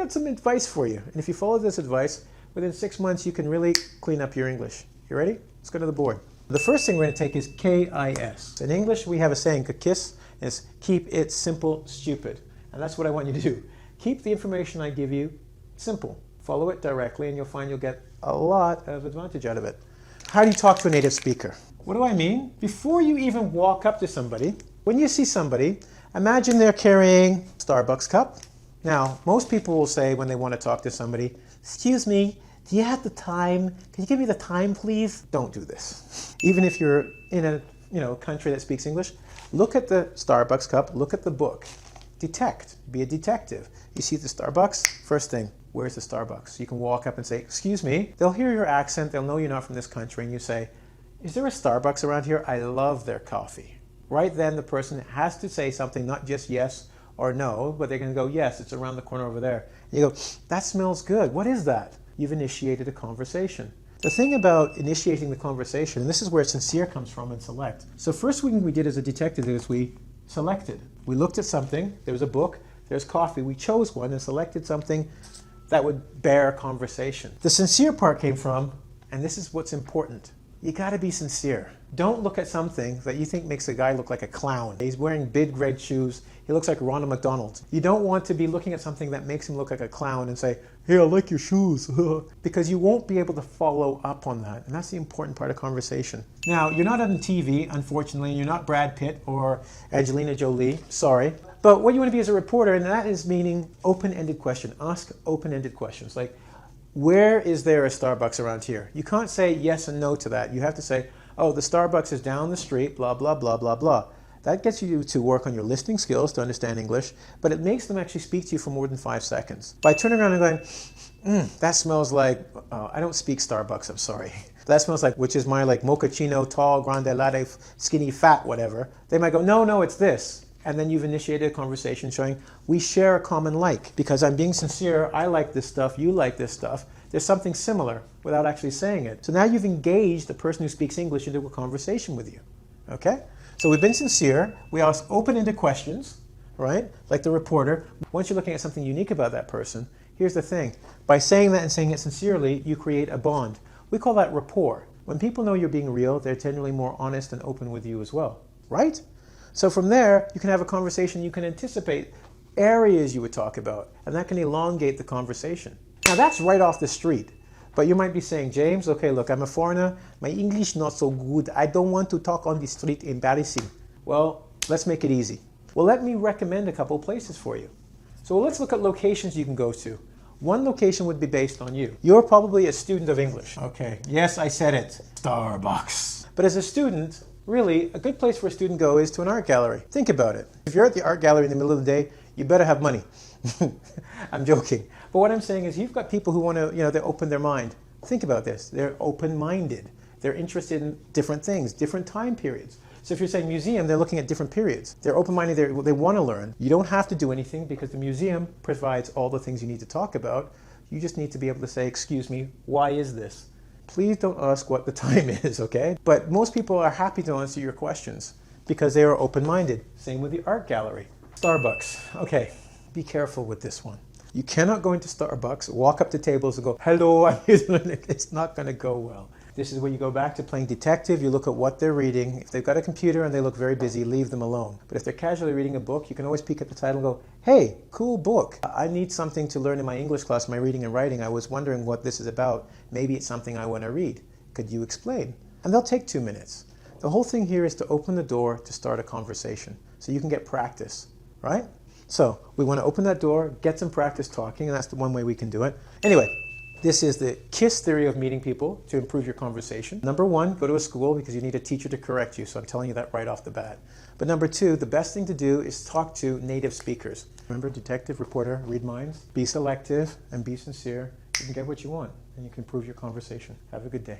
got some advice for you. And if you follow this advice, within 6 months, you can really clean up your English. You ready? Let's go to the board. The first thing we're going to take is KIS. In English, we have a saying, KISS, is keep it simple, stupid. And that's what I want you to do. Keep the information I give you simple. Follow it directly, and you'll find you'll get a lot of advantage out of it. How do you talk to a native speaker? What do I mean? Before you even walk up to somebody, when you see somebody, imagine they're carrying a Starbucks cup. Now, most people will say when they want to talk to somebody, excuse me, do you have the time? Can you give me the time, please? Don't do this. Even if you're in a country that speaks English, look at the Starbucks cup, look at the book. Detect, be a detective. You see the Starbucks, first thing, where's the Starbucks? You can walk up and say, excuse me. They'll hear your accent, they'll know you're not from this country, and you say, is there a Starbucks around here? I love their coffee. Right then the person has to say something, not just yes or no, but they're going to go, yes, it's around the corner over there. And you go, that smells good. What is that? You've initiated a conversation. The thing about initiating the conversation, and this is where sincere comes from in select. So first thing we did as a detective is we selected. We looked at something, there was a book, there's coffee. We chose one and selected something that would bear conversation. The sincere part came from, and this is what's important, you gotta be sincere. Don't look at something that you think makes a guy look like a clown. He's wearing big red shoes. He looks like Ronald McDonald. You don't want to be looking at something that makes him look like a clown and say, hey, I like your shoes. Because you won't be able to follow up on that. And that's the important part of conversation. Now, you're not on TV, unfortunately. You're not Brad Pitt or Angelina Jolie. Sorry. But what you want to be as a reporter, and that is meaning open-ended question. Ask open-ended questions. Like, where is there a Starbucks around here? You can't say yes and no to that. You have to say, oh, the Starbucks is down the street, blah, blah, blah, blah, blah. That gets you to work on your listening skills to understand English, but it makes them actually speak to you for more than 5 seconds. By turning around and going, that smells like, I don't speak Starbucks, I'm sorry. That smells like, which is my like mochaccino, tall, grande latte, skinny, fat, whatever. They might go, no, it's this. And then you've initiated a conversation showing we share a common like. Because I'm being sincere, I like this stuff, you like this stuff. There's something similar without actually saying it. So now you've engaged the person who speaks English into a conversation with you, okay? So we've been sincere, we ask open-ended questions, right? Like the reporter. Once you're looking at something unique about that person, here's the thing. By saying that and saying it sincerely, you create a bond. We call that rapport. When people know you're being real, they're generally more honest and open with you as well, right? So from there, you can have a conversation, you can anticipate areas you would talk about, and that can elongate the conversation. Now that's right off the street, but you might be saying, James, okay, look, I'm a foreigner, my English not so good, I don't want to talk on the street, embarrassing. Well, let's make it easy. Well, let me recommend a couple places for you. So let's look at locations you can go to. One location would be based on you. You're probably a student of English. Okay, yes, I said it, Starbucks. But as a student, really, a good place for a student to go is to an art gallery. Think about it. If you're at the art gallery in the middle of the day, you better have money. I'm joking. But what I'm saying is you've got people who want to, they open their mind. Think about this. They're open-minded. They're interested in different things, different time periods. So if you're saying museum, they're looking at different periods. They're open-minded, they want to learn. You don't have to do anything because the museum provides all the things you need to talk about. You just need to be able to say, excuse me, why is this? Please don't ask what the time is, okay? But most people are happy to answer your questions because they are open-minded. Same with the art gallery. Starbucks. Okay, be careful with this one. You cannot go into Starbucks, walk up to tables and go, hello, I'm here to learn. It's not going to go well. This is where you go back to playing detective. You look at what they're reading. If they've got a computer and they look very busy, leave them alone. But if they're casually reading a book, you can always peek at the title and go, hey, cool book. I need something to learn in my English class, my reading and writing. I was wondering what this is about. Maybe it's something I want to read. Could you explain? And they'll take 2 minutes. The whole thing here is to open the door to start a conversation so you can get practice, right? So we want to open that door, get some practice talking, and that's the one way we can do it. Anyway, this is the KISS theory of meeting people to improve your conversation. Number 1, go to a school because you need a teacher to correct you. So I'm telling you that right off the bat. But number 2, the best thing to do is talk to native speakers. Remember, detective, reporter, read minds, be selective and be sincere. You can get what you want and you can improve your conversation. Have a good day.